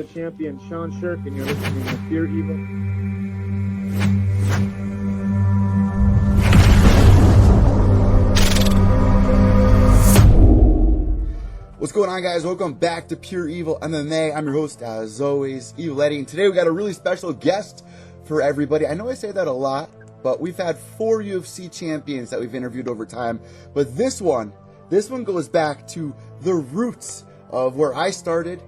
the champion, Sean Sherk, and you're listening to Pure Evil. What's going on, guys? Welcome back to Pure Evil MMA. I'm your host, as always, Evil Eddie, and today we got a really special guest for everybody. I know I say that a lot, but we've had 4 UFC champions that we've interviewed over time, but this one goes back to the roots of where I started.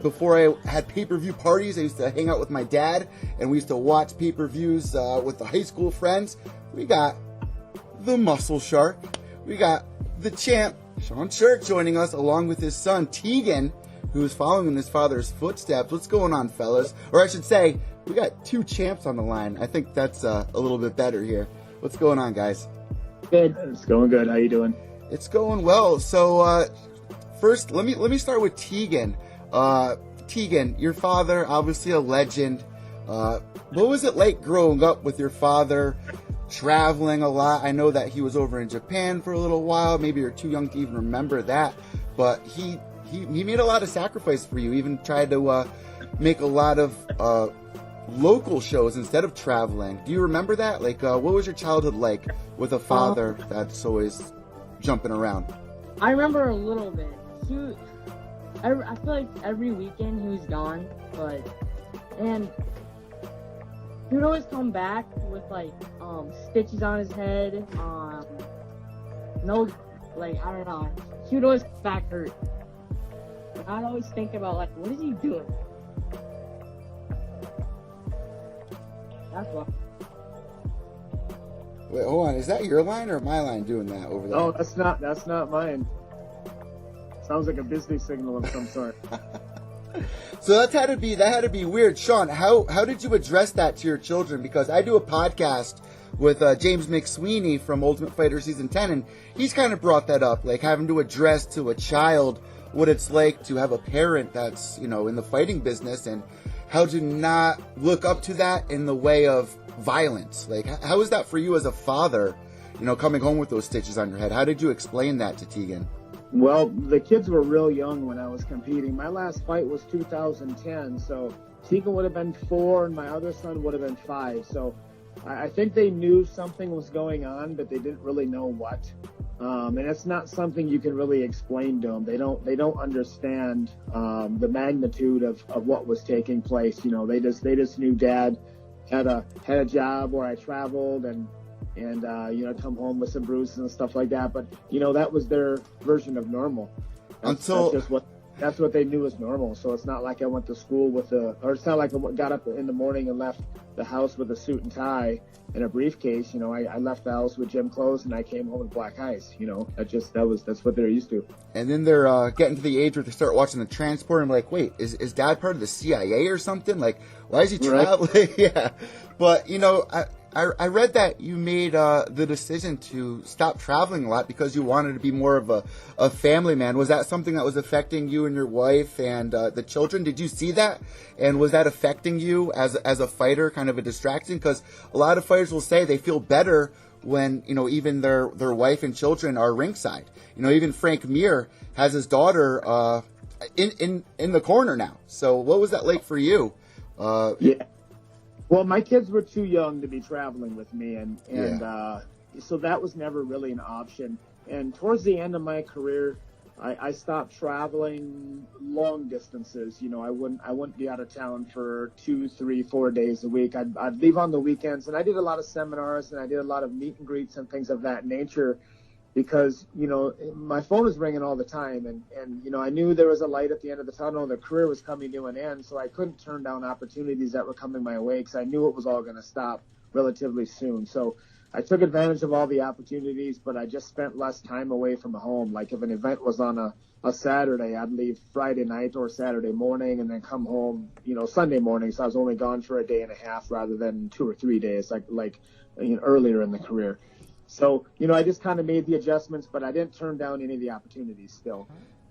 Before I had pay-per-view parties, I used to hang out with my dad, and we used to watch pay-per-views with the high school friends. We got the Muscle Shark. We got the champ, Sean Sherk, joining us, along with his son, Tegan, who is following in his father's footsteps. What's going on, fellas? Or I should say, we got 2 champs on the line. I think that's a little bit better here. What's going on, guys? Good. It's going good. How you doing? It's going well. So, first, let me start with Tegan. Tegan, your father, obviously a legend. What was it like growing up with your father, traveling a lot? I know that he was over in Japan for a little while. Maybe you're too young to even remember that, but he made a lot of sacrifice for you. Even tried to make a lot of local shows instead of traveling. Do you remember that? Like, what was your childhood like with a father that's always jumping around? I remember a little bit. I feel like every weekend he was gone, and he would always come back with stitches on his head. No, I don't know. He would always come back hurt. And I'd always think about what is he doing? That's what. Wait, hold on. Is that your line or my line doing that over there? Oh, that's not mine. Sounds like a business signal of some sort. So that had to be weird. Sean, how did you address that to your children? Because I do a podcast with James McSweeney from Ultimate Fighter Season 10, and he's kind of brought that up, like having to address to a child what it's like to have a parent that's, in the fighting business, and how to not look up to that in the way of violence. Like, how is that for you as a father, coming home with those stitches on your head? How did you explain that to Tegan? Well, the kids were real young when I was competing. My last fight was 2010, so Tegan would have been 4 and my other son would have been 5. So I think they knew something was going on, but they didn't really know what. And it's not something you can really explain to them. They don't understand the magnitude of what was taking place. They just knew Dad had a job where I traveled and come home with some bruises and stuff like that. But, that was their version of normal. That's what they knew as normal. So it's not like I went to school it's not like I got up in the morning and left the house with a suit and tie and a briefcase. I left the house with gym clothes and I came home with black eyes. That's what they're used to. And then they're getting to the age where they start watching the transport and I'm like, wait, is Dad part of the CIA or something? Like, why is he traveling? Right. Yeah. But, I read that you made the decision to stop traveling a lot because you wanted to be more of a family man. Was that something that was affecting you and your wife and the children? Did you see that? And was that affecting you as a fighter, kind of a distraction? Because a lot of fighters will say they feel better when, even their wife and children are ringside. Even Frank Mir has his daughter in the corner now. So what was that like for you? Yeah. Well, my kids were too young to be traveling with me, and so that was never really an option. And towards the end of my career, I stopped traveling long distances. I wouldn't be out of town for 2, 3, 4 days a week. I'd leave on the weekends, and I did a lot of seminars and I did a lot of meet and greets and things of that nature. Because, my phone was ringing all the time and I knew there was a light at the end of the tunnel. The career was coming to an end, so I couldn't turn down opportunities that were coming my way because I knew it was all going to stop relatively soon. So I took advantage of all the opportunities, but I just spent less time away from home. Like if an event was on a Saturday, I'd leave Friday night or Saturday morning and then come home, Sunday morning. So I was only gone for a day and a half rather than 2 or 3 days like earlier in the career. So, I just kind of made the adjustments, but I didn't turn down any of the opportunities still.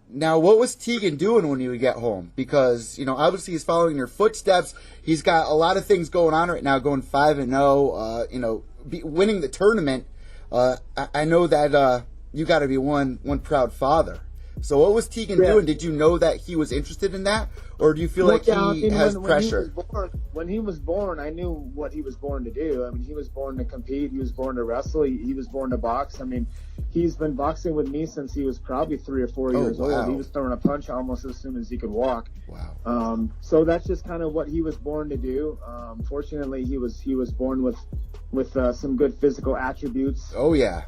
Now, what was Tegan doing when he would get home? Because, obviously he's following your footsteps. He's got a lot of ththings going on right now, going 5-0, winning the tournament. I know that you got to be one proud father. So what was Tegan doing? Did you know that he was interested in that, or do you feel like he has pressure? When he was born, I knew what he was born to do. I mean, he was born to compete. He was born to wrestle. He was born to box. I mean, he's been boxing with me since he was probably 3 or 4 years old. He was throwing a punch almost as soon as he could walk. Wow. So that's just kind of what he was born to do. Fortunately, he was born with some good physical attributes. Oh yeah.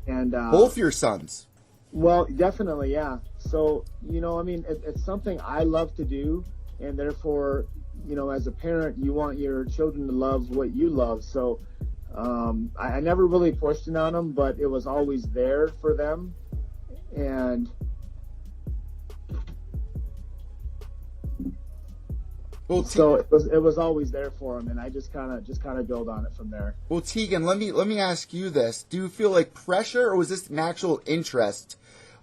And both your sons. Well, definitely, yeah. So, I mean, it's something I love to do, and therefore, as a parent, you want your children to love what you love. So, I never really pushed it on them, but it was always there for them, and so it was always there for them, and I just kind of build on it from there. Well, Tegan, let me ask you this: do you feel like pressure, or was this natural interest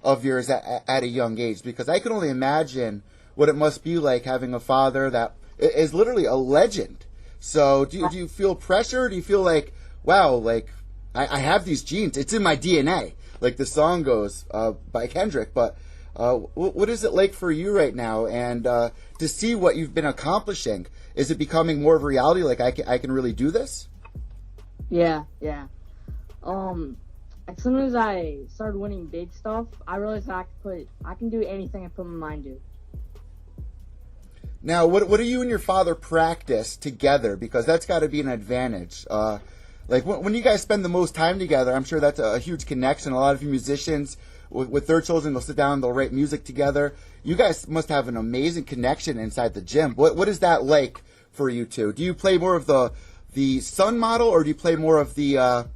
of yours at a young age? Because I can only imagine what it must be like having a father that is literally a legend. So do you feel pressure? Do you feel like, wow, like I have these genes, it's in my DNA, like the song goes by Kendrick? But what is it like for you right now? And to see what you've been accomplishing, is it becoming more of a reality? Like I can really do this? Yeah. As soon as I started winning big stuff, I realized I can do anything I put my mind to. Now, what do you and your father practice together? Because that's got to be an advantage. Like when you guys spend the most time together, I'm sure that's a huge connection. A lot of you musicians with their children, they'll sit down, they'll write music together. You guys must have an amazing connection inside the gym. What is that like for you two? Do you play more of the son model, or do you play more of the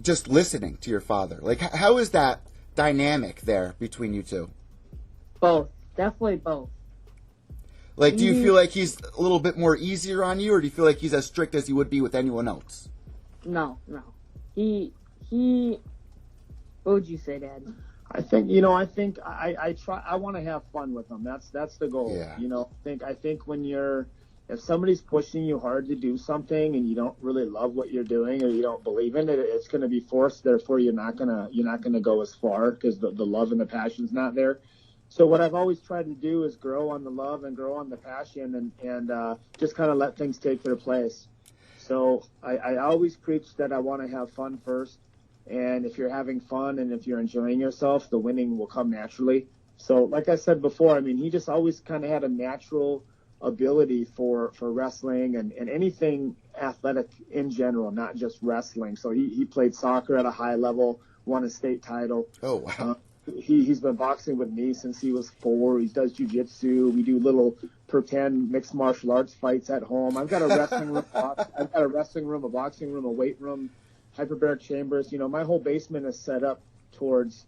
just listening to your father? Like, how is that dynamic there between you two? Both. Definitely both. Like, do you feel like he's a little bit more easier on you, or do you feel like he's as strict as he would be with anyone else? No. He what would you say, Dad? I think, I try, I want to have fun with them. That's the goal. Yeah. I think if somebody's pushing you hard to do something and you don't really love what you're doing, or you don't believe in it, it's going to be forced. Therefore, you're not gonna go as far, because the love and the passion's not there. So what I've always tried to do is grow on the love and grow on the passion, and just kind of let things take their place. So I always preach that I want to have fun first, and if you're having fun and if you're enjoying yourself, the winning will come naturally. So like I said before, I mean, he just always kind of had a natural ability for wrestling and anything athletic in general, not just wrestling. So he played soccer at a high level, won a state title. Oh, wow. He's been boxing with me since he was 4. He does jiu-jitsu. We do little pretend mixed martial arts fights at home. I've got a wrestling room, a boxing room, a weight room, hyperbaric chambers. My whole basement is set up towards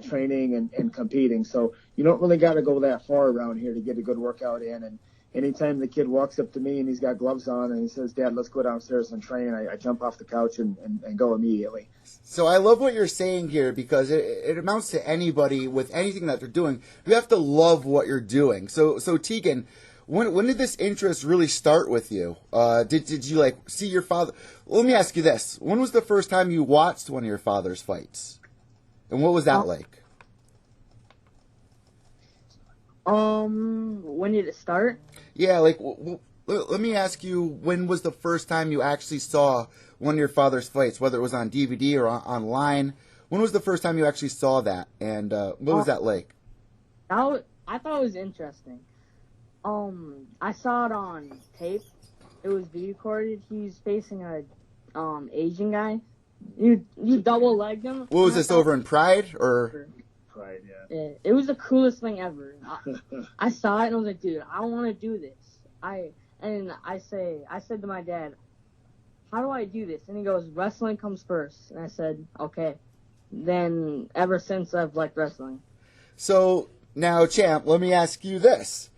training and competing. So you don't really got to go that far around here to get a good workout in. And anytime the kid walks up to me and he's got gloves on and he says, "Dad, let's go downstairs and train," I jump off the couch and go immediately. So I love what you're saying here, because it amounts to anybody with anything that they're doing. You have to love what you're doing. So Tegan, when did this interest really start with you? Did you like see your father? Let me ask you this. When was the first time you watched one of your father's fights? And what was that like? When did it start? Yeah, like, let me ask you, when was the first time you actually saw one of your father's fights, whether it was on DVD or online? When was the first time you actually saw that, and what was that like? I thought it was interesting. I saw it on tape. It was video recorded. He's facing a Asian guy. You double legged him. What was this, over in Pride or? Pride, yeah. It was the coolest thing ever. I saw it and I was like, dude, I want to do this. I said to my dad, how do I do this? And he goes, wrestling comes first. And I said, okay. Then ever since I've liked wrestling. So now, champ, let me ask you this.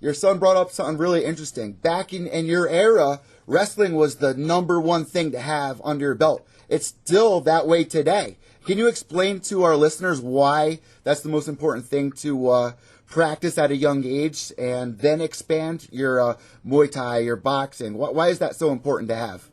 Your son brought up something really interesting. Back in your era, wrestling was the number one thing to have under your belt. It's still that way today. Can you explain to our listeners why that's the most important thing to practice at a young age and then expand your Muay Thai, your boxing? Why is that so important to have?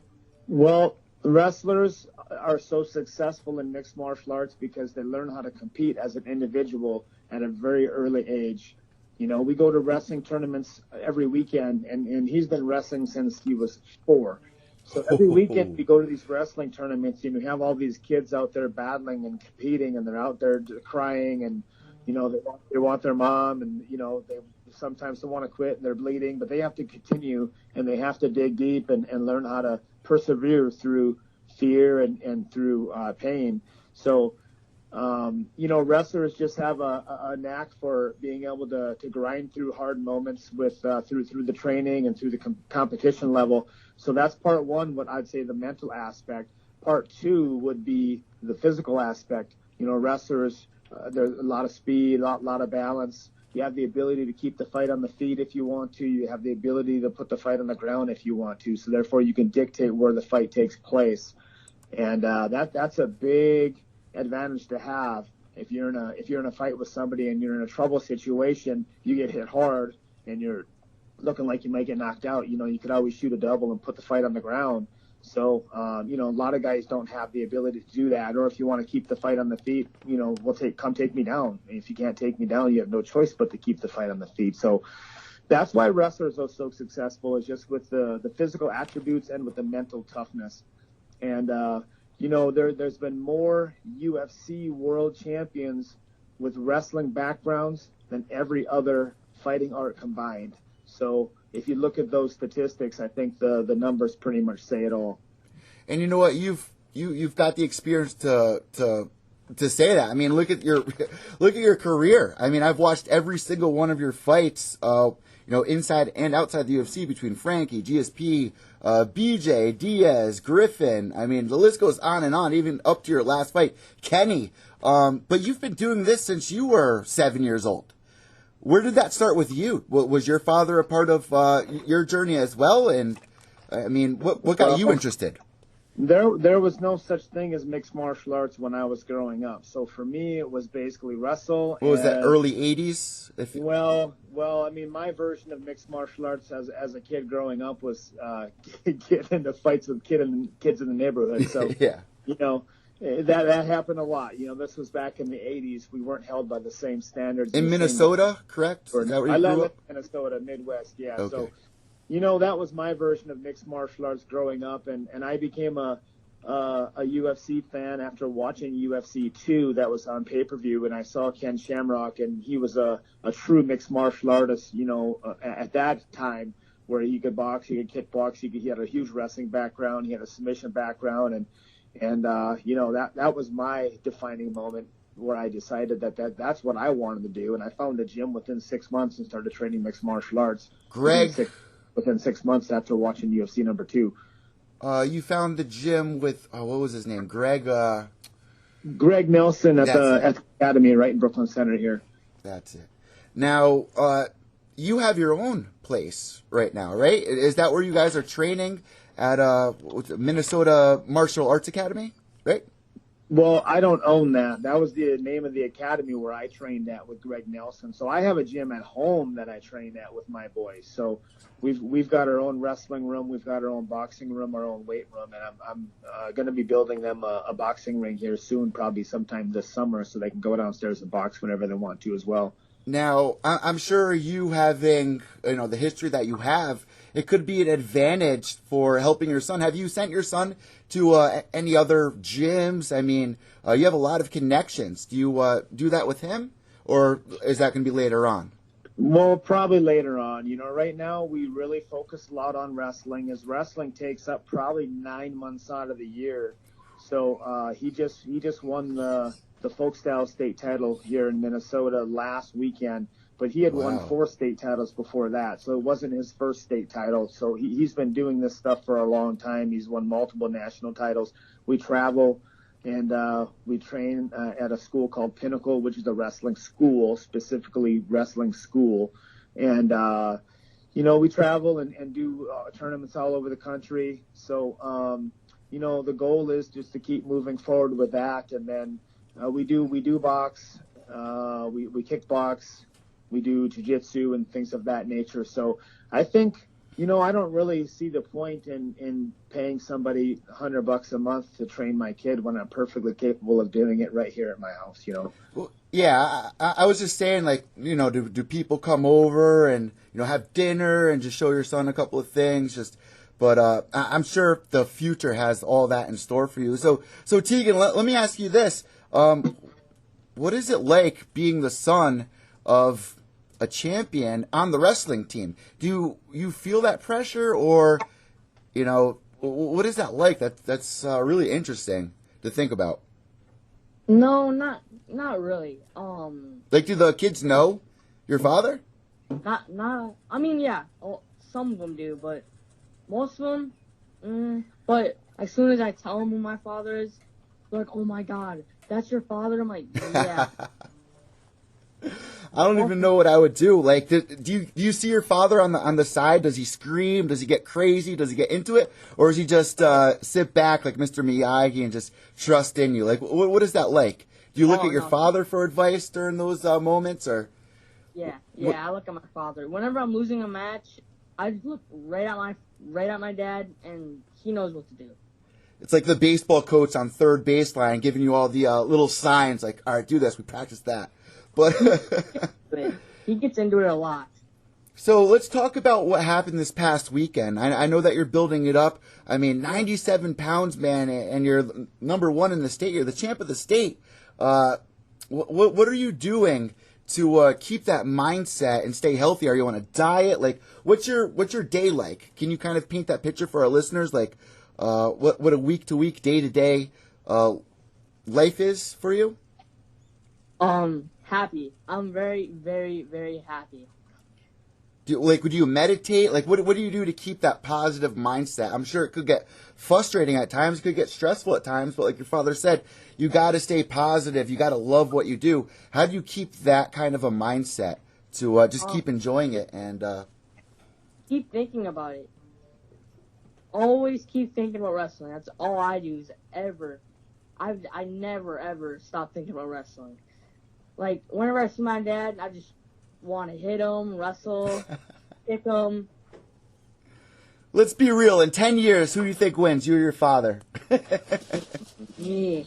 Well, Wrestlers are so successful in mixed martial arts because they learn how to compete as an individual at a very early age. You know, we go to wrestling tournaments every weekend, and he's been wrestling since he was 4. So every weekend we go to these wrestling tournaments, and we have all these kids out there battling and competing, and they're out there crying, and you know they want their mom, and you know they sometimes they want to quit and they're bleeding, but they have to continue and they have to dig deep and learn how to persevere through fear and through pain. So you know, wrestlers just have a knack for being able to grind through hard moments with through the training and through the competition level. So that's part one, what I'd say the mental aspect. Part two would be the physical aspect. You know, wrestlers, there's a lot of speed, a lot of balance. You have the ability to keep the fight on the feet if you want to. You have the ability to put the fight on the ground if you want to. So therefore, you can dictate where the fight takes place, and that's a big advantage to have. If you're in a fight with somebody and you're in a trouble situation, you get hit hard and you're looking like you might get knocked out. You know, you could always shoot a double and put the fight on the ground. So, you know, a lot of guys don't have the ability to do that. Or if you want to keep the fight on the feet, you know, come take me down. And if you can't take me down, you have no choice but to keep the fight on the feet. So that's why wrestlers are so successful, is just with the physical attributes and with the mental toughness. And, you know, there's been more UFC world champions with wrestling backgrounds than every other fighting art combined. So if you look at those statistics, I think the numbers pretty much say it all. And you know what? You've got the experience to say that. I mean, look at your career. I mean, I've watched every single one of your fights, you know, inside and outside the UFC, between Frankie, GSP, BJ, Diaz, Griffin. I mean, the list goes on and on, even up to your last fight, Kenny. But you've been doing this since you were 7 years old. Where did that start with you? Was your father a part of your journey as well? And I mean, what got you interested? There was no such thing as mixed martial arts when I was growing up. So for me, it was basically wrestle. What was that, early 80s? Well, I mean, my version of mixed martial arts as a kid growing up was get into fights with kids in the neighborhood. So, yeah. You know, that happened a lot. You know, this was back in the 80s. We weren't held by the same standards. In Minnesota, correct? Is that where you grew up? In Minnesota, Midwest, yeah. Okay. So, you know, that was my version of mixed martial arts growing up, and I became a UFC fan after watching UFC 2 that was on pay-per-view, and I saw Ken Shamrock, and he was a true mixed martial artist, you know, at that time, where he could box, he could kickbox, he had a huge wrestling background, he had a submission background, and you know, that was my defining moment where I decided that's what I wanted to do, and I found a gym within 6 months and started training mixed martial arts. Within 6 months after watching UFC number 2. You found the gym with what was his name? Greg Nelson at the Academy right in Brooklyn Center here. That's it. Now, you have your own place right now, right? Is that where you guys are training at Minnesota Martial Arts Academy, right? Well, I don't own that. That was the name of the academy where I trained at with Greg Nelson. So I have a gym at home that I train at with my boys. So we've got our own wrestling room, we've got our own boxing room, our own weight room, and I'm going to be building them a boxing ring here soon, probably sometime this summer, so they can go downstairs and box whenever they want to as well. Now, I'm sure you having, you know, the history that you have, it could be an advantage for helping your son. Have you sent your son to any other gyms? I mean, you have a lot of connections. Do you do that with him, or is that going to be later on? Well, probably later on. You know, right now we really focus a lot on wrestling, as wrestling takes up probably 9 months out of the year. So he just won the folk style state title here in Minnesota last weekend, but he had won 4 state titles before that, so it wasn't his first state title. So he's been doing this stuff for a long time. He's won multiple national titles. We travel and we train at a school called Pinnacle, which is a wrestling school, specifically wrestling school. And, you know, we travel and do tournaments all over the country. So, you know, the goal is just to keep moving forward with that. And then we do box, we kickbox, we do jiu-jitsu and things of that nature. So I think I don't really see the point in paying somebody $100 a month to train my kid when I'm perfectly capable of doing it right here at my house, Well, yeah, I was just saying, like, do people come over and, have dinner and just show your son a couple of things? But I'm sure the future has all that in store for you. So Tegan, let me ask you this. What is it like being the son of a champion on the wrestling team? Do you feel that pressure, or, what is that like? That's really interesting to think about. No, not really. Like, do the kids know your father? Not. I mean, yeah, some of them do, but most of them. But as soon as I tell them who my father is, they're like, "Oh my God, that's your father?" I'm like, "Yeah." I don't even know what I would do. Like, do you see your father on the side? Does he scream? Does he get crazy? Does he get into it? Or does he just sit back like Mr. Miyagi and just trust in you? Like, what is that like? Do you look at your father for advice during those moments, or? Yeah, I look at my father. Whenever I'm losing a match, I just look right at my dad, and he knows what to do. It's like the baseball coach on third baseline giving you all the little signs, like, all right, do this. We practiced that. But he gets into it a lot. So let's talk about what happened this past weekend. I know that you're building it up. I mean, 97 pounds, man, and you're number one in the state. You're the champ of the state. What are you doing to keep that mindset and stay healthy? Are you on a diet? Like, what's your day like? Can you kind of paint that picture for our listeners? Like, what a week to week, day to day life is for you? Happy. I'm very, very, very happy. Would you meditate? Like, what do you do to keep that positive mindset? I'm sure it could get frustrating at times, it could get stressful at times, but like your father said, you got to stay positive. You got to love what you do. How do you keep that kind of a mindset to just keep enjoying it and keep thinking about it? Always keep thinking about wrestling. That's all I do is ever. I never ever stop thinking about wrestling. Like, whenever I see my dad, I just want to hit him, wrestle, kick him. Let's be real. In 10 years, who do you think wins, you or your father? Yeah.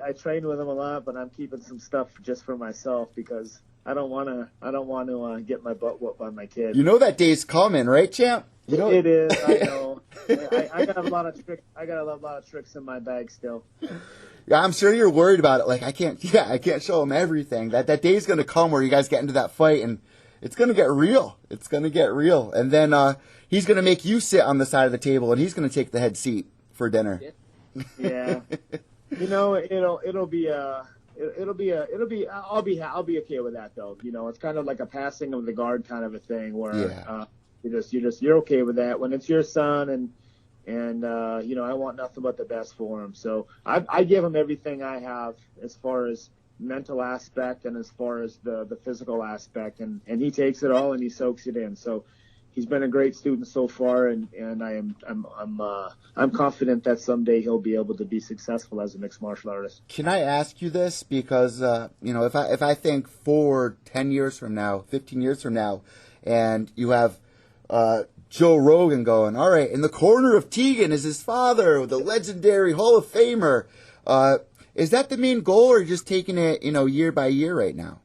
I train with him a lot, but I'm keeping some stuff just for myself because I don't want to get my butt whooped by my kid. You know that day's coming, right, champ? It is. I know. I got a lot of tricks. I got a lot of tricks in my bag still. Yeah, I'm sure you're worried about it. Like, I can't show him everything. That day's going to come where you guys get into that fight, and it's going to get real. It's going to get real. And then he's going to make you sit on the side of the table, and he's going to take the head seat for dinner. Yeah. I'll be okay with that though. It's kind of like a passing of the guard kind of a thing where you're okay with that when it's your son and I want nothing but the best for him. So I give him everything I have as far as mental aspect and as far as the physical aspect, and he takes it all and he soaks it in. So he's been a great student so far, and I'm confident that someday he'll be able to be successful as a mixed martial artist. Can I ask you this? Because if I think forward 10 years from now, 15 years from now, and you have Joe Rogan going, all right, in the corner of Tegan is his father, the legendary Hall of Famer. Is that the main goal, or are you just taking it, year by year right now?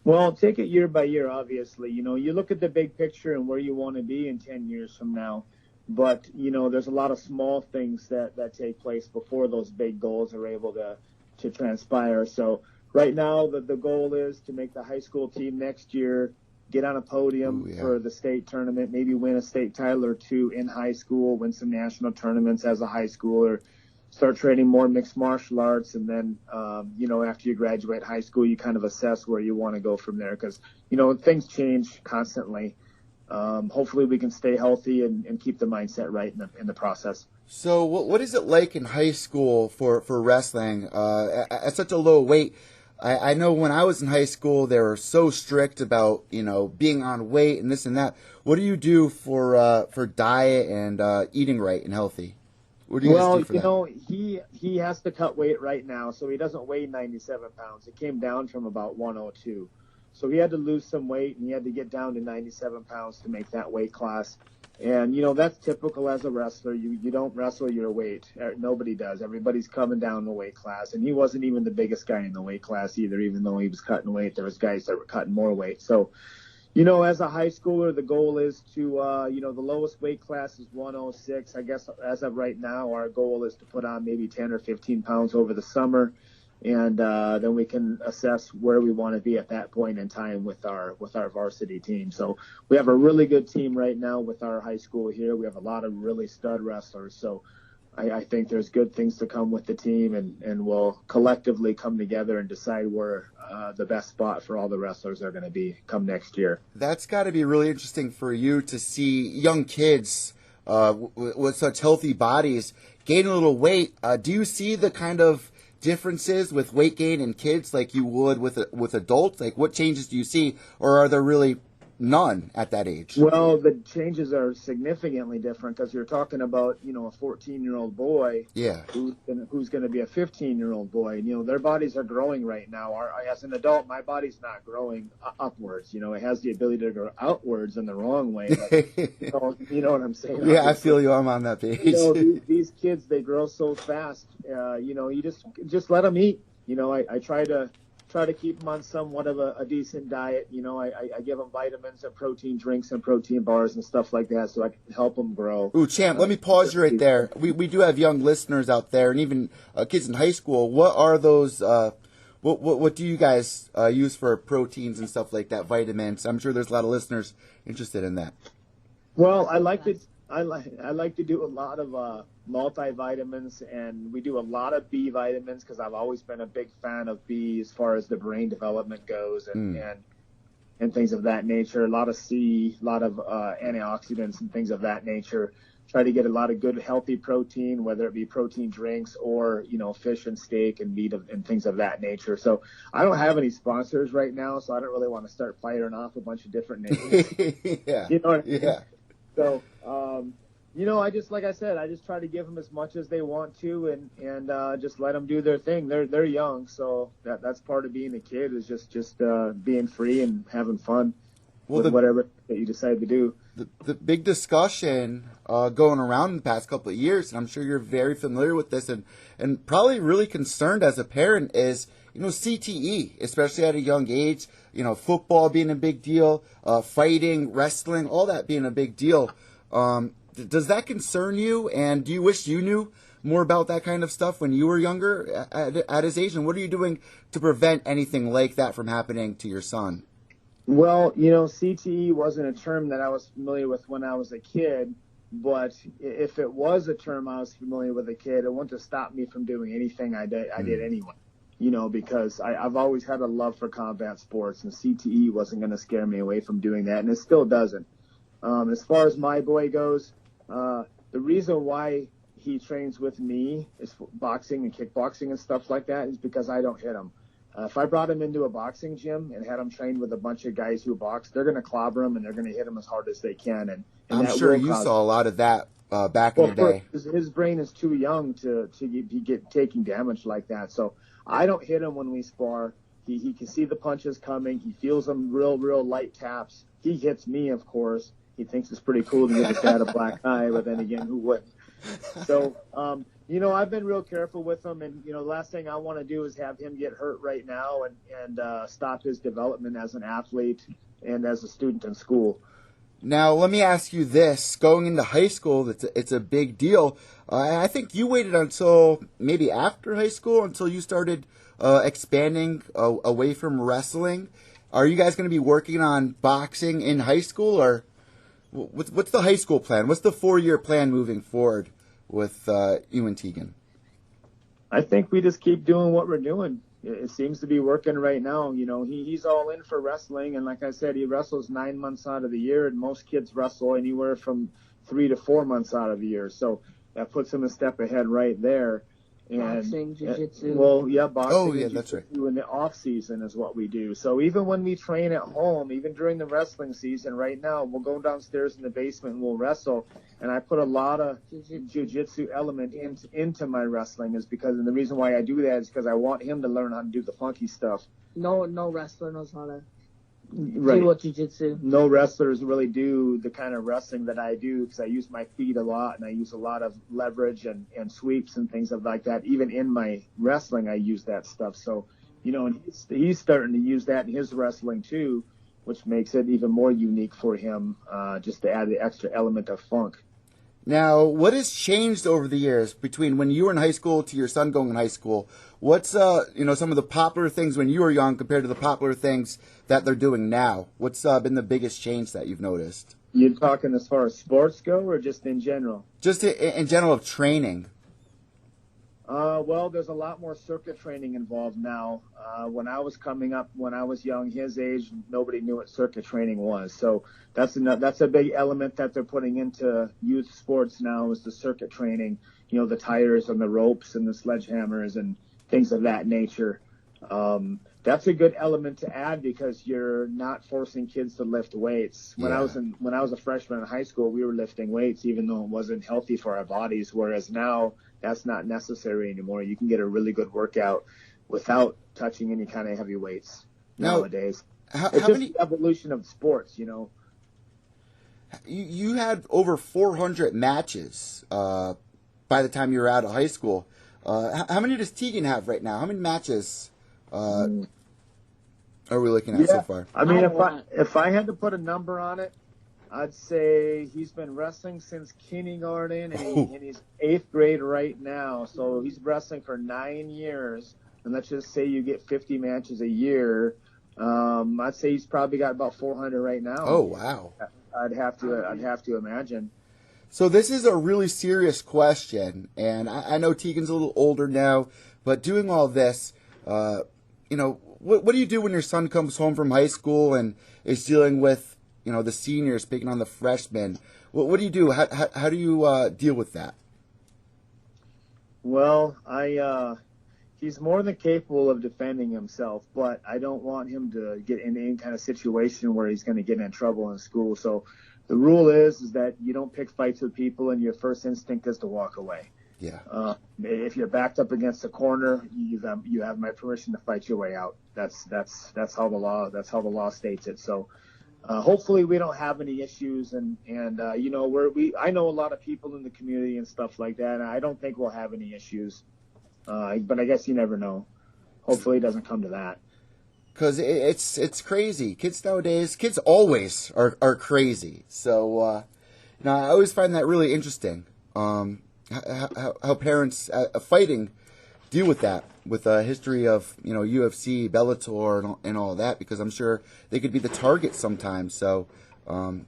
Well, take it year by year, obviously. You look at the big picture and where you want to be in 10 years from now. But, there's a lot of small things that take place before those big goals are able to transpire. So right now, the goal is to make the high school team next year, get on a podium for the state tournament, maybe win a state title or two in high school, win some national tournaments as a high schooler, start training more mixed martial arts, and then, after you graduate high school, you kind of assess where you want to go from there because, things change constantly. Hopefully we can stay healthy and keep the mindset right in the process. So what is it like in high school for wrestling at such a low weight? I know when I was in high school, they were so strict about, being on weight and this and that. What do you do for diet and eating right and healthy? What do you guys do for that? He has to cut weight right now, so he doesn't weigh 97 pounds. It came down from about 102. So he had to lose some weight, and he had to get down to 97 pounds to make that weight class. And, you know, that's typical as a wrestler. You don't wrestle your weight. Nobody does. Everybody's coming down the weight class. And he wasn't even the biggest guy in the weight class either, even though he was cutting weight. There was guys that were cutting more weight. So, you know, as a high schooler, the goal is to, you know, the lowest weight class is 106. I guess as of right now, our goal is to put on maybe 10 or 15 pounds over the summer. And then we can assess where we want to be at that point in time with our varsity team. So we have a really good team right now with our high school here. We have a lot of really stud wrestlers. So I think there's good things to come with the team, and we'll collectively come together and decide where the best spot for all the wrestlers are going to be come next year. That's got to be really interesting for you to see young kids with such healthy bodies gain a little weight. Do you see the kind of differences with weight gain in kids like you would with adults? Like, what changes do you see, or are there really none at that age? Well, the changes are significantly different because you're talking about, you know, a 14-year-old boy who's going to be a 15-year-old boy. And, you know, their bodies are growing right now. As an adult, my body's not growing upwards. You know, it has the ability to grow outwards in the wrong way. But, you know what I'm saying? Yeah, I feel you. I'm on that page. You know, these kids, they grow so fast. You know, you just let them eat. You know, I try to keep them on somewhat of a decent diet. You know, I give them vitamins and protein drinks and protein bars and stuff like that so I can help them grow. Ooh, Champ, let me pause you right there. We do have young listeners out there, and even kids in high school. What are those, what do you guys use for proteins and stuff like that, vitamins? I'm sure there's a lot of listeners interested in that. Well, I like to do a lot of multivitamins, and we do a lot of B vitamins because I've always been a big fan of B as far as the brain development goes, and things of that nature. A lot of C, a lot of antioxidants and things of that nature. Try to get a lot of good healthy protein, whether it be protein drinks or, you know, fish and steak and meat and things of that nature. So I don't have any sponsors right now, so I don't really want to start firing off a bunch of different names. Yeah. You know what I mean? Yeah. So, you know, I just try to give them as much as they want to, and just let them do their thing. They're young, so that's part of being a kid is just being free and having fun with whatever that you decide to do. The big discussion going around in the past couple of years, and I'm sure you're very familiar with this, and probably really concerned as a parent, is, you know, CTE, especially at a young age. You know, football being a big deal, fighting, wrestling, all that being a big deal. Does that concern you? And do you wish you knew more about that kind of stuff when you were younger at his age? And what are you doing to prevent anything like that from happening to your son? Well, you know, CTE wasn't a term that I was familiar with when I was a kid, but if it was a term I was familiar with as a kid, it wouldn't have stopped me from doing anything I did anyway. You know, because I've always had a love for combat sports, and CTE wasn't going to scare me away from doing that, and it still doesn't. As far as my boy goes, the reason why he trains with me is boxing and kickboxing and stuff like that is because I don't hit him. If I brought him into a boxing gym and had him trained with a bunch of guys who box, they're going to clobber him and they're going to hit him as hard as they can. And I'm sure you saw a lot of that back in the day. His brain is too young to get taking damage like that. So I don't hit him when we spar. He can see the punches coming. He feels them real light taps. He hits me, of course. He thinks it's pretty cool to give his dad a black eye, but then again, who wouldn't? So, you know, I've been real careful with him, and, you know, the last thing I want to do is have him get hurt right now and stop his development as an athlete and as a student in school. Now, let me ask you this. Going into high school, it's a big deal. I think you waited until maybe after high school until you started expanding away from wrestling. Are you guys going to be working on boxing in high school, or what's the high school plan? What's the 4-year plan moving forward with you and Tegan? I think we just keep doing what we're doing. It seems to be working right now. You know, he's all in for wrestling, and like I said, he wrestles 9 months out of the year, and most kids wrestle anywhere from 3 to 4 months out of the year. So that puts him a step ahead right there. And, boxing, jiu-jitsu. Well, yeah, boxing. Oh, yeah, that's right. In the off season is what we do. So even when we train at home, even during the wrestling season, right now we'll go downstairs in the basement and we'll wrestle. And I put a lot of jiu-jitsu element into my wrestling, is because, and the reason why I do that is because I want him to learn how to do the funky stuff. No wrestler knows how to Right. Table jiu-jitsu. No wrestlers really do the kind of wrestling that I do because I use my feet a lot and I use a lot of leverage and sweeps and things like that. Even in my wrestling, I use that stuff. So, and he's starting to use that in his wrestling too, which makes it even more unique for him, just to add the extra element of funk. Now, what has changed over the years between when you were in high school to your son going in high school? What's, some of the popular things when you were young compared to the popular things that they're doing now? What's been the biggest change that you've noticed? You're talking as far as sports go or just in general? Just in general of training. Well, there's a lot more circuit training involved now. When I was coming up, when I was young, his age, nobody knew what circuit training was. So that's a big element that they're putting into youth sports now is the circuit training, the tires and the ropes and the sledgehammers and things of that nature. That's a good element to add because you're not forcing kids to lift weights. When I was a freshman in high school, we were lifting weights even though it wasn't healthy for our bodies, whereas now that's not necessary anymore. You can get a really good workout without touching any kind of heavy weights nowadays. It's just the evolution of sports, You had over 400 matches by the time you were out of high school. How many does Tegan have right now? How many matches are we looking at so far? I mean, if I had to put a number on it, I'd say he's been wrestling since kindergarten, and he's 8th grade right now. So he's wrestling for 9 years, and let's just say you get 50 matches a year. I'd say he's probably got about 400 right now. Oh, wow. I'd have to imagine. So this is a really serious question, and I know Tegan's a little older now, but doing all this, what do you do when your son comes home from high school and is dealing with the seniors picking on the freshmen? What do you do? How do you deal with that? Well, he's more than capable of defending himself, but I don't want him to get in any kind of situation where he's going to get in trouble in school. So the rule is that you don't pick fights with people, and your first instinct is to walk away. Yeah. If you're backed up against a corner, you have my permission to fight your way out. That's how the law states it. So. Hopefully we don't have any issues, and I know a lot of people in the community and stuff like that, and I don't think we'll have any issues. But I guess you never know. Hopefully it doesn't come to that. Because it's crazy. Kids nowadays, kids always are crazy. So I always find that really interesting. How parents fighting deal with that, with a history of UFC, Bellator, and all that, because I'm sure they could be the target sometimes. So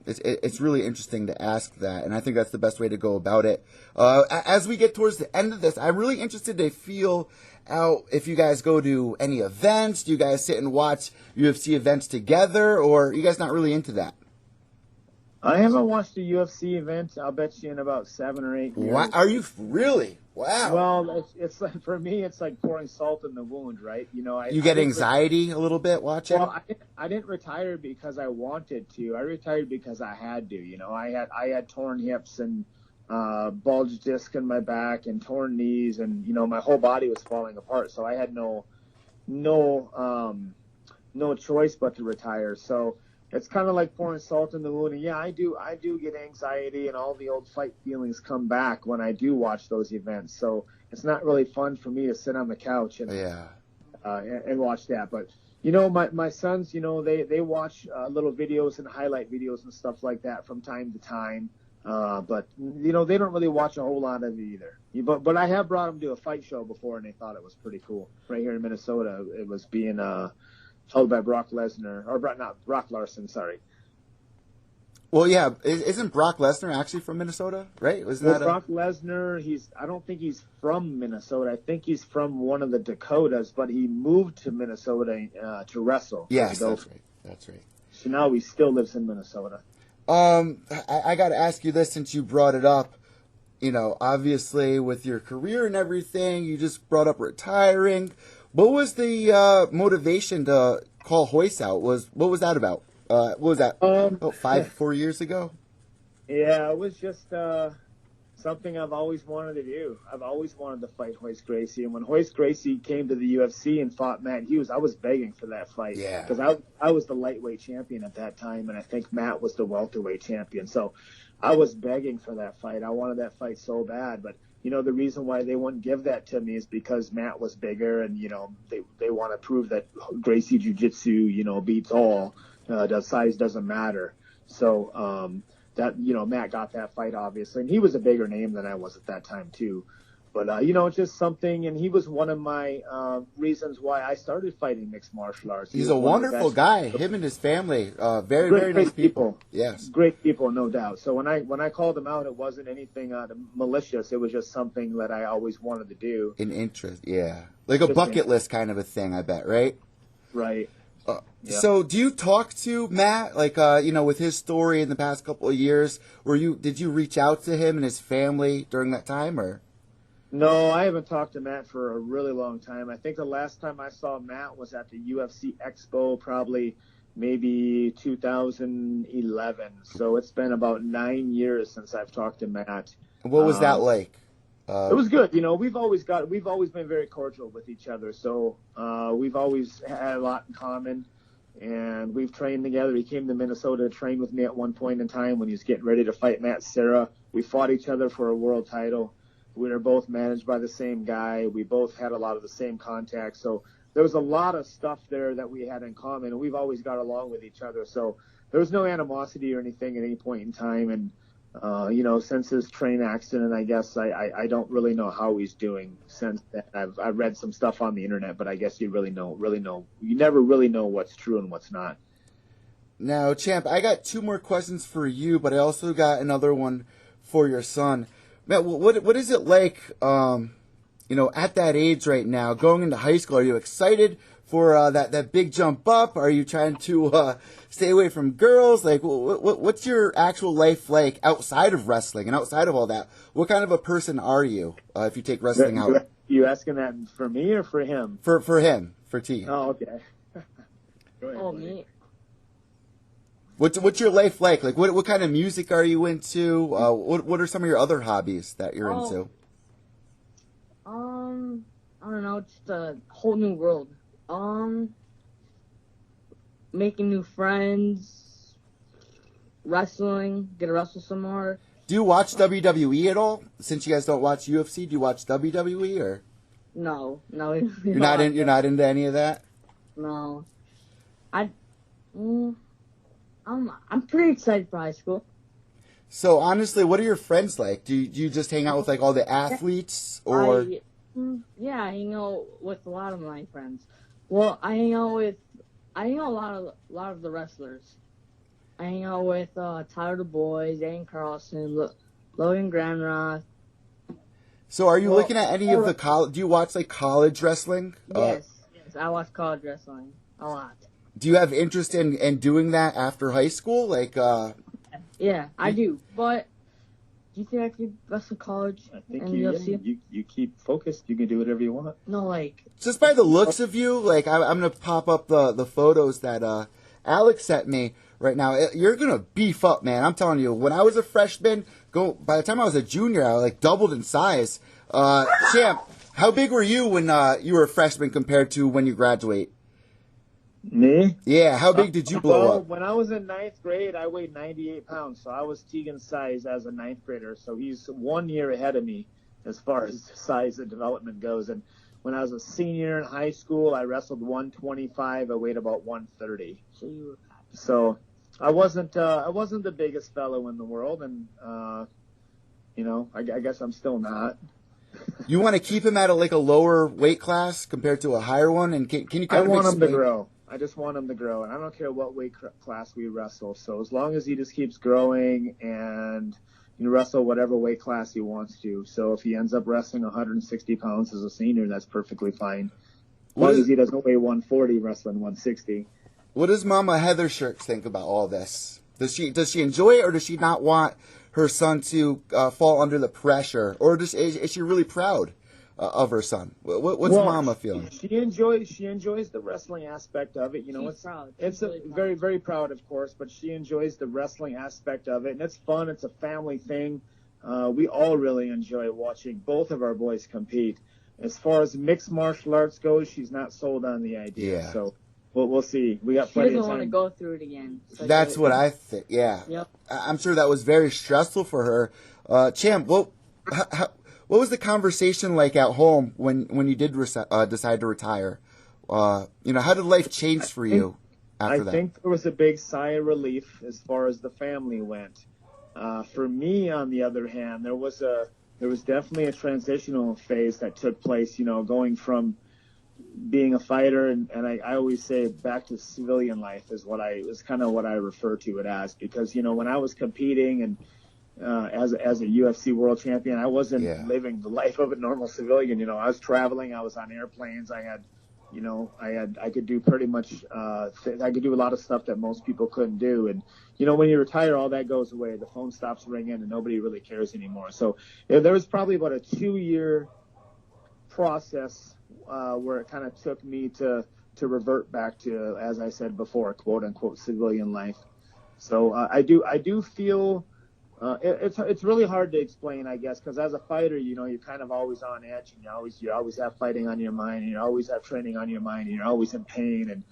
it's really interesting to ask that, and I think that's the best way to go about it. As we get towards the end of this, I'm really interested to feel out if you guys go to any events. Do you guys sit and watch UFC events together, or are you guys not really into that? I haven't watched a UFC event, I'll bet you, in about 7 or 8 years. What? Are you really? Wow. Well, it's like, for me, it's like pouring salt in the wound, right? You get anxiety a little bit watching? Well, I didn't retire because I wanted to. I retired because I had to. I had torn hips and bulged disc in my back and torn knees, and my whole body was falling apart. So I had no choice but to retire. So it's kind of like pouring salt in the wound. And yeah, I do get anxiety, and all the old fight feelings come back when I do watch those events. So it's not really fun for me to sit on the couch and watch that. But my sons, they watch little videos and highlight videos and stuff like that from time to time. But they don't really watch a whole lot of it either. But I have brought them to a fight show before, and they thought it was pretty cool. Right here in Minnesota, it was being held by Brock Lesnar, or not Brock Larson, sorry. Well, yeah, isn't Brock Lesnar actually from Minnesota, right? Brock Lesnar, I don't think he's from Minnesota. I think he's from one of the Dakotas, but he moved to Minnesota to wrestle. Yes, that's right. So now he still lives in Minnesota. I got to ask you this since you brought it up. Obviously with your career and everything, you just brought up retiring. What was the motivation to call Royce out? What was that about? What was that? 4 years ago? Yeah, it was just something I've always wanted to do. I've always wanted to fight Royce Gracie. And when Royce Gracie came to the UFC and fought Matt Hughes, I was begging for that fight. Yeah. Because I was the lightweight champion at that time, and I think Matt was the welterweight champion. So I was begging for that fight. I wanted that fight so bad. But, the reason why they wouldn't give that to me is because Matt was bigger, and, they want to prove that Gracie Jiu-Jitsu, beats all. The size doesn't matter. So, that, Matt got that fight, obviously, and he was a bigger name than I was at that time too. But, just something, and he was one of my reasons why I started fighting mixed martial arts. He's a wonderful guy, him and his family, very nice people. Yes. Great people, no doubt. So when I called him out, it wasn't anything malicious. It was just something that I always wanted to do. An interest, yeah. Like a bucket list kind of a thing, I bet, right? Right. Yeah. So do you talk to Matt, like, with his story in the past couple of years? Did you reach out to him and his family during that time, or? No, I haven't talked to Matt for a really long time. I think the last time I saw Matt was at the UFC Expo, probably maybe 2011. So it's been about 9 years since I've talked to Matt. What was that like? It was good. We've always been very cordial with each other. So we've always had a lot in common, and we've trained together. He came to Minnesota to train with me at one point in time when he was getting ready to fight Matt Serra. We fought each other for a world title. We were both managed by the same guy. We both had a lot of the same contacts. So there was a lot of stuff there that we had in common, and we've always got along with each other. So there was no animosity or anything at any point in time. And since his train accident, I guess I don't really know how he's doing since that. I've read some stuff on the internet, but I guess you never really know what's true and what's not. Now, Champ, I got 2 more questions for you, but I also got another one for your son. Matt, what is it like, at that age right now, going into high school? Are you excited for that big jump up? Are you trying to stay away from girls? Like, what's your actual life like outside of wrestling and outside of all that? What kind of a person are you if you take wrestling out? You asking that for me or for him? For him, for Tegan. Oh, okay. Go ahead, me. What's your life like? Like, what kind of music are you into? What are some of your other hobbies that you're into? I don't know, just a whole new world. Making new friends, wrestling, gonna wrestle some more. Do you watch WWE at all? Since you guys don't watch UFC, do you watch WWE or? No. You're not into any of that? No. I'm pretty excited for high school. So honestly, what are your friends like? Do you just hang out with like all the athletes, or? I hang out with a lot of my friends. Well, I hang out a lot of the wrestlers. I hang out with Tyler the Boys, Aiden Carlson, Logan Granroth. So are you looking at any of the college? Do you watch like college wrestling? Yes, I watch college wrestling a lot. Do you have interest in doing that after high school? Like, yeah, I do. But do you think I could wrestle college? I think you keep focused. You can do whatever you want. No, like just by the looks of you, like I'm gonna pop up the photos that Alex sent me right now. You're gonna beef up, man. I'm telling you. When I was a freshman, by the time I was a junior, I like doubled in size. Champ, how big were you when you were a freshman compared to when you graduate? Me? Yeah, how big did you blow up? When I was in 9th grade, I weighed 98 pounds, so I was Tegan's size as a 9th grader. So he's 1 year ahead of me as far as size and development goes. And when I was a senior in high school, I wrestled 125. I weighed about 130. So I wasn't the biggest fellow in the world, and I guess I'm still not. You want to keep him at a lower weight class compared to a higher one, and can you kind of want him to grow. I just want him to grow, and I don't care what weight class we wrestle. So as long as he just keeps growing and wrestle whatever weight class he wants to. So if he ends up wrestling 160 pounds as a senior, that's perfectly fine. As long as he doesn't weigh 140 wrestling 160. What does Mama Heather Sherk think about all this? Does she enjoy it, or does she not want her son to fall under the pressure, or is she really proud of her son? What's Mama feeling? She enjoys the wrestling aspect of it. It's really very, very proud, of course, but she enjoys the wrestling aspect of it, and it's fun. It's a family thing. we all really enjoy watching both of our boys compete. As far as mixed martial arts goes, she's not sold on the idea. Yeah. So we'll see. We got She plenty doesn't of time. want to go through it again. That's what I think. Yeah. Yep. I'm sure that was very stressful for her. Champ, what was the conversation like at home when you did decide to retire? How did life change for you after that? I think there was a big sigh of relief as far as the family went. For me, on the other hand, there was definitely a transitional phase that took place, going from being a fighter and I always say back to civilian life is kind of what I refer to it as, because, when I was competing and as a UFC world champion, I wasn't living the life of a normal civilian. I was traveling, I was on airplanes, I could do pretty much, I could do a lot of stuff that most people couldn't do. And, when you retire, all that goes away. The phone stops ringing and nobody really cares anymore. So there was probably about a 2-year process where it kind of took me to revert back to, as I said before, quote unquote, civilian life. So I do feel, it's really hard to explain, I guess, because as a fighter, you're kind of always on edge, and you always have fighting on your mind, and you always have training on your mind, and you're always in pain, and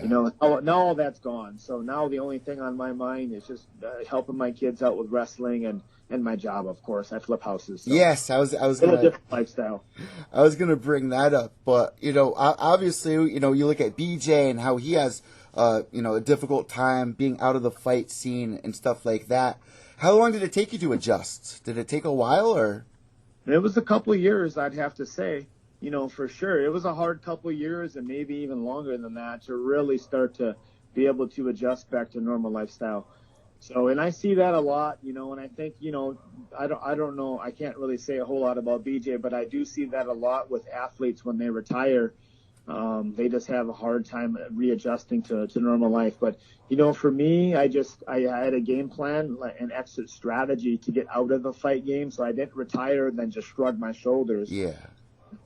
now all that's gone. So now the only thing on my mind is just helping my kids out with wrestling and my job, of course. I flip houses. So yes, I was a little different lifestyle. I was gonna bring that up, but obviously, you look at BJ and how he has a difficult time being out of the fight scene and stuff like that. How long did it take you to adjust? Did it take a while, or? It was a couple of years, I'd have to say, for sure. It was a hard couple of years and maybe even longer than that to really start to be able to adjust back to normal lifestyle. So, and I see that a lot, and I think, I don't know, I can't really say a whole lot about BJ, but I do see that a lot with athletes when they retire. They just have a hard time readjusting to normal life. But, for me, I had a game plan, an exit strategy to get out of the fight game. So I didn't retire and then just shrug my shoulders. Yeah.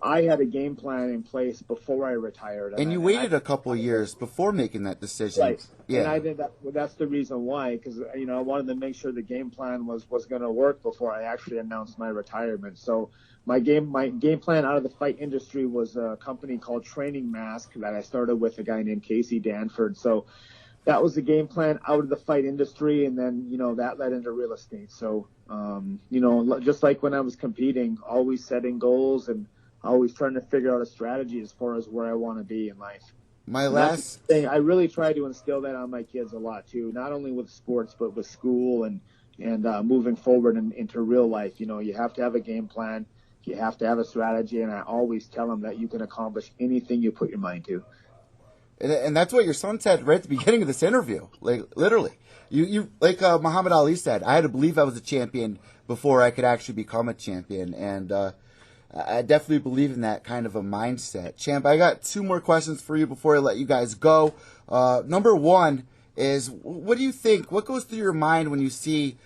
I had a game plan in place before I retired. And you waited a couple of years before making that decision. Right. Yeah. And I did that. Well, that's the reason why, because, I wanted to make sure the game plan was going to work before I actually announced my retirement. So my game plan out of the fight industry was a company called Training Mask that I started with a guy named Casey Danford. So that was the game plan out of the fight industry. And then, that led into real estate. So, just like when I was competing, always setting goals and always trying to figure out a strategy as far as where I want to be in life. My last thing, I really try to instill that on my kids a lot too, not only with sports, but with school and moving forward into real life. You have to have a game plan. You have to have a strategy. And I always tell them that you can accomplish anything you put your mind to. And that's what your son said right at the beginning of this interview. Like, literally. You like Muhammad Ali said, I had to believe I was a champion before I could actually become a champion. And I definitely believe in that kind of a mindset. Champ, I got 2 more questions for you before I let you guys go. Number 1 is, what do you think? What goes through your mind when you see,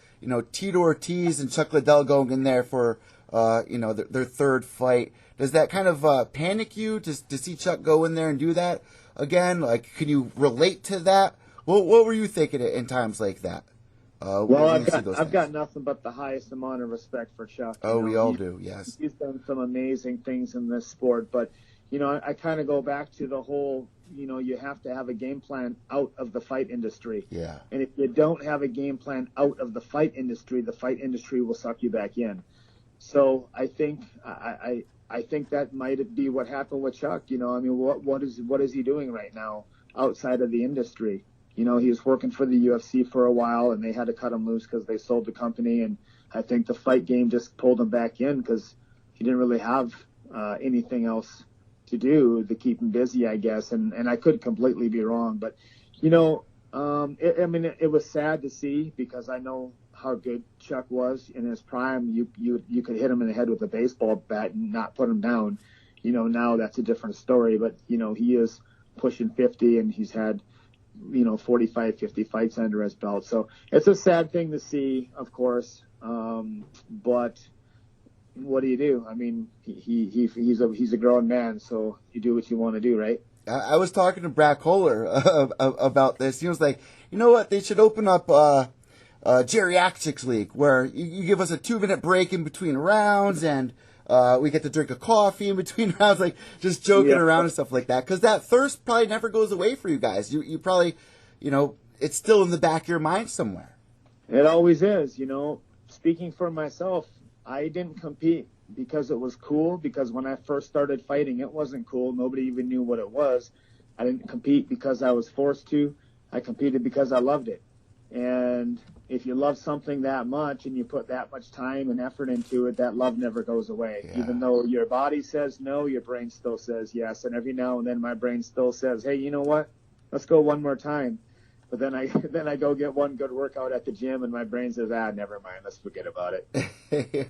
Tito Ortiz and Chuck Liddell going in there for, their third fight? Does that kind of panic you to see Chuck go in there and do that again? Like, can you relate to that? What were you thinking in times like that? Well, I've got nothing but the highest amount of respect for Chuck. Oh, we all do, yes. He's done some amazing things in this sport, but I kind of go back to the whole, you have to have a game plan out of the fight industry. Yeah. And if you don't have a game plan out of the fight industry will suck you back in. So I think I think that might be what happened with Chuck. What is he doing right now outside of the industry? He was working for the UFC for a while, and they had to cut him loose because they sold the company. And I think the fight game just pulled him back in because he didn't really have anything else to do to keep him busy, I guess. And I could completely be wrong, but it was sad to see because I know how good Chuck was in his prime. You could hit him in the head with a baseball bat and not put him down. Now that's a different story, but he is pushing 50 and he's had 45, 50 fights under his belt. So it's a sad thing to see, of course. But what do you do? I mean, he's a grown man, so you do what you want to do, right? I was talking to Brad Kohler about this. He was like, you know what? They should open up geriatrics league where you give us a 2-minute break in between rounds and we get to drink a coffee in between rounds, like just joking around and stuff like that. Because that thirst probably never goes away for you guys. You probably, it's still in the back of your mind somewhere. It always is. Speaking for myself, I didn't compete because it was cool, because when I first started fighting, it wasn't cool. Nobody even knew what it was. I didn't compete because I was forced to. I competed because I loved it. And if you love something that much and you put that much time and effort into it, that love never goes away. Yeah. Even though your body says no, your brain still says yes. And every now and then my brain still says, hey, you know what? Let's go one more time. But then I go get one good workout at the gym and my brain says, never mind, let's forget about it.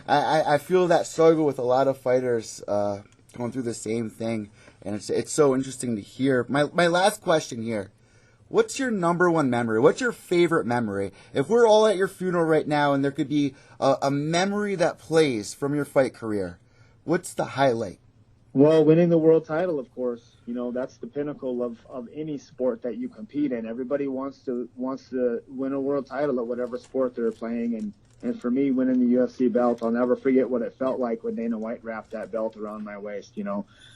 I feel that struggle with a lot of fighters going through the same thing. And it's so interesting to hear. My last question here. What's your number one memory? What's your favorite memory? If we're all at your funeral right now and there could be a memory that plays from your fight career, what's the highlight? Well, winning the world title, of course. That's the pinnacle of any sport that you compete in. Everybody wants to win a world title at whatever sport they're playing. And for me, winning the UFC belt, I'll never forget what it felt like when Dana White wrapped that belt around my waist.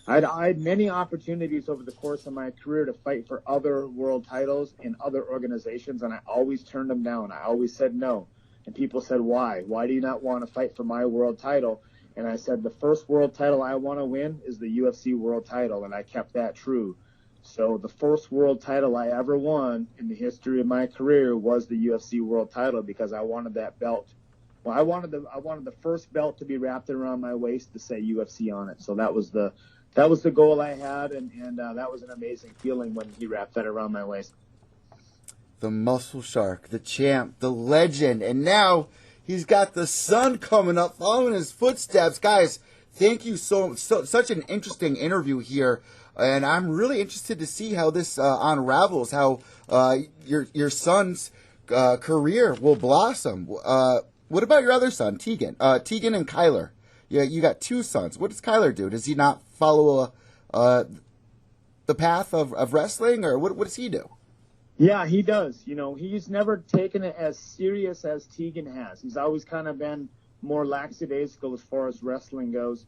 I had many opportunities over the course of my career to fight for other world titles in other organizations, and I always turned them down. I always said no. And people said, why? Why do you not want to fight for my world title? And I said, the first world title I want to win is the UFC world title, and I kept that true. So the first world title I ever won in the history of my career was the UFC world title because I wanted that belt. Well, I wanted the first belt to be wrapped around my waist to say UFC on it. So that was the goal I had, and that was an amazing feeling when he wrapped that around my waist. The Muscle Shark, the champ, the legend, and now he's got the son coming up, following his footsteps. Guys, thank you such an interesting interview here, and I'm really interested to see how this unravels, how your son's career will blossom. What about your other son, Tegan? Tegan and Kyler. Yeah, you got two sons. What does Kyler do? Does he not follow the path of wrestling, or what does he do? Yeah, he does. He's never taken it as serious as Tegan has. He's always kind of been more lackadaisical as far as wrestling goes.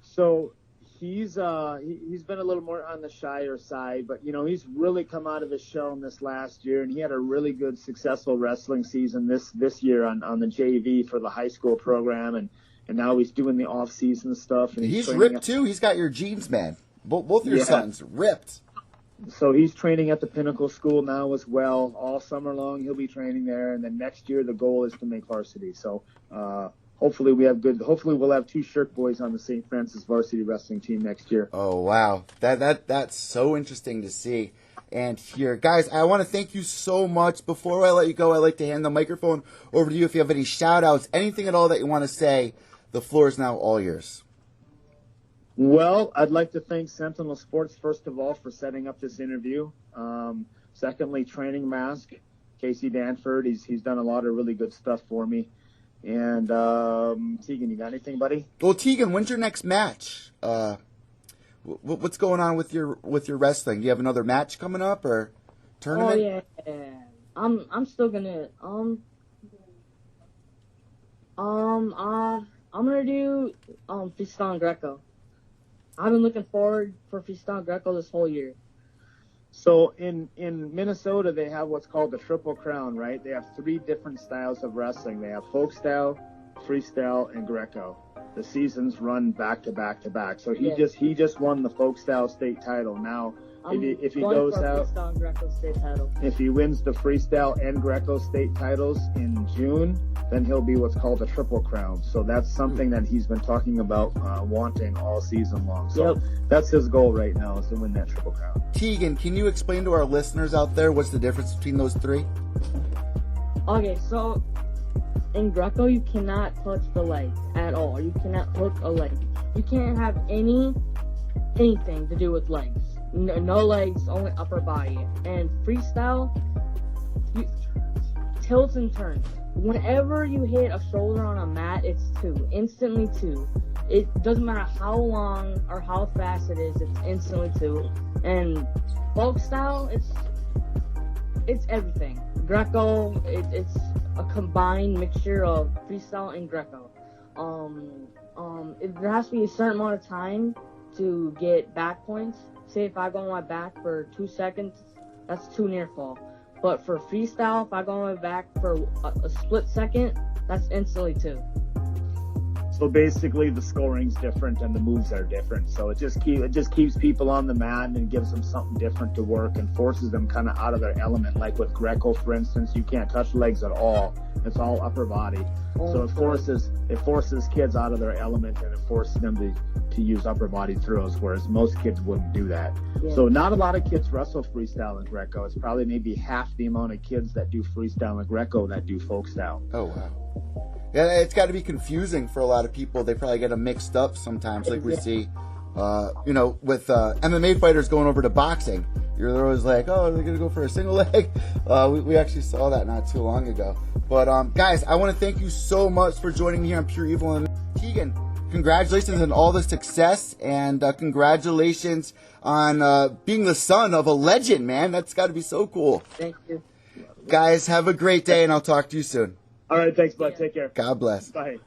So he's been a little more on the shyer side, but he's really come out of his shell in this last year, and he had a really good, successful wrestling season this year on the JV for the high school program, and now he's doing the off-season stuff. And he's ripped too. He's got your genes, man. Both your sons ripped. So he's training at the Pinnacle School now as well. All summer long he'll be training there, and then next year the goal is to make varsity. So hopefully we'll have two Sherk boys on the St. Francis varsity wrestling team next year. Oh wow, that's so interesting to see and hear. Guys, I want to thank you so much. Before I let you go, I'd like to hand the microphone over to you if you have any shout outs, anything at all that you want to say. The floor is now all yours. Well, I'd like to thank Sentinel Sports, first of all, for setting up this interview. Secondly, Training Mask, Casey Danford. He's done a lot of really good stuff for me. And Tegan, you got anything, buddy? Well, Tegan, when's your next match? What's going on with your wrestling? Do you have another match coming up or tournament? Oh yeah. I'm still gonna I'm gonna do freestyle Greco. I've been looking forward for freestyle Greco this whole year. So in Minnesota, they have what's called the Triple Crown, right? They have 3 different styles of wrestling. They have folk style, freestyle, and Greco. The seasons run back to back to back. So he just won the folk style state title. Now, if he goes out, if he wins the freestyle and Greco state titles in June, then he'll be what's called a Triple Crown. So that's something that he's been talking about wanting all season long. So that's his goal right now, is to win that Triple Crown. Tegan, can you explain to our listeners out there what's the difference between those 3? Okay, so in Greco, you cannot touch the leg at all. You cannot hook a leg. You can't have anything to do with legs. No legs, only upper body. And freestyle, tilts and turns. Whenever you hit a shoulder on a mat, it's 2. Instantly 2. It doesn't matter how long or how fast it is, it's instantly 2. And folk style, it's everything. Greco, it's a combined mixture of freestyle and Greco. There has to be a certain amount of time to get back points. Say if I go on my back for 2 seconds, that's 2 near fall. But for freestyle, if I go on my back for a split second, that's instantly 2. So basically, the scoring's different and the moves are different. So it just keeps people on the mat and gives them something different to work and forces them kind of out of their element. Like with Greco, for instance, you can't touch legs at all. It's all upper body. So it forces kids out of their element, and it forces them to use upper body throws, whereas most kids wouldn't do that. Yeah. So not a lot of kids wrestle freestyle and Greco. It's probably maybe half the amount of kids that do freestyle and Greco that do folk style. Oh, wow. Yeah, it's got to be confusing for a lot of people. They probably get them mixed up sometimes, like we see, with MMA fighters going over to boxing. You're always like, oh, they're going to go for a single leg? We actually saw that not too long ago. But, guys, I want to thank you so much for joining me here on Pure Evil. And Tegan, congratulations on all the success, and congratulations on being the son of a legend, man. That's got to be so cool. Thank you. Guys, have a great day, and I'll talk to you soon. All right, thanks, bud. Take care. God bless. Bye.